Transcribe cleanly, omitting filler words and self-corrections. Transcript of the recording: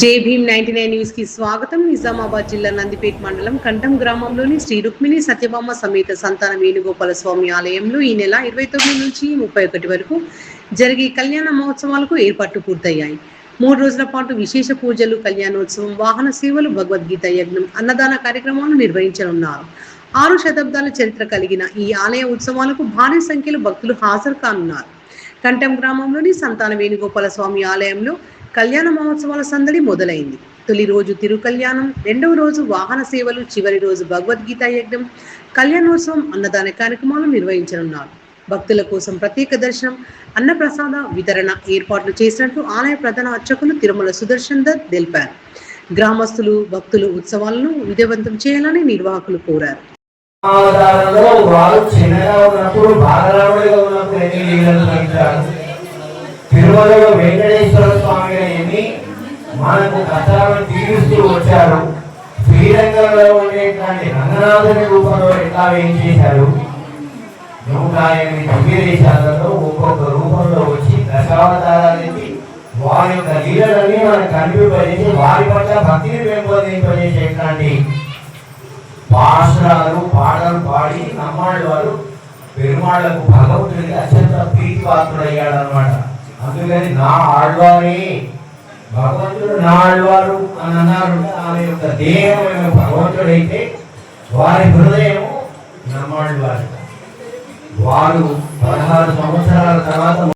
జై భీమ్ 99 న్యూస్ కి స్వాగతం. నిజామాబాద్ జిల్లా నందిపేట మండలం కంఠం గ్రామంలోని శ్రీ రుక్మిణి సత్యభామ సమేత సంతాన వేణుగోపాల స్వామి ఆలయంలో ఈ నెల 29 నుంచి 31 వరకు జరిగే కళ్యాణ మహోత్సవాలకు ఏర్పాట్లు పూర్తయ్యాయి. 3 రోజుల పాటు విశేష పూజలు, కళ్యాణోత్సవం, వాహన సేవలు, భగవద్గీత యజ్ఞం, అన్నదాన కార్యక్రమాలు నిర్వహించనున్నారు. 6 శతాబ్దాల చరిత్ర కలిగిన ఈ ఆలయ ఉత్సవాలకు భారీ సంఖ్యలో భక్తులు హాజరు కానున్నారు. కంఠం గ్రామంలోని సంతాన వేణుగోపాల స్వామి ఆలయంలో కళ్యాణ మహోత్సవాల సందడి మొదలైంది. తొలి రోజు తిరుకళ్యాణం, రెండవ రోజు వాహన సేవలు, చివరి రోజు భగవద్గీత యజ్ఞం, కళ్యాణోత్సవం, అన్నదాన కార్యక్రమాలు నిర్వహించనున్నారు. భక్తుల కోసం ప్రత్యేక దర్శనం, అన్నప్రసాద వితరణ ఏర్పాట్లు చేసినట్లు ఆలయ ప్రధాన అర్చకులు తిరుమల సుదర్శన్ దత్ తెలిపారు. గ్రామస్తులు, భక్తులు ఉత్సవాలను విజయవంతం చేయాలని నిర్వాహకులు కోరారు. తిరుమలలో వెంకటేశ్వర స్వామి అని మనకు కష్టాలను తీరుస్తూ వచ్చారు. శ్రీరంగంలో ఉండేటువంటి రంగనాథుని రూపంలో ఎట్లా వేయించేశారు. 108 దివ్యదేశాలలో ఒక్కొక్క రూపంలో వచ్చి దశావతారాలకి వారి యొక్క లీలలని మనకు కనిపింపజేసి వారి పట్ల భక్తిని పెంపొందింపజేసేటువంటి పాశురాలు, పాటలు పాడి నమ్మాళ్ళు వారు పెరుమాళ్లకు భగవంతుడికి అత్యంత ప్రీతిపాత్రుడయ్యాడనమాట. అందుకని నా ఆళ్వారి భగవంతుడు నా ఆళ్వారు అని అన్నారు. ఆమె యొక్క దేహం భగవంతుడైతే వారి హృదయం నమ్మాళ్వారు. వారు 16 సంవత్సరాల తర్వాత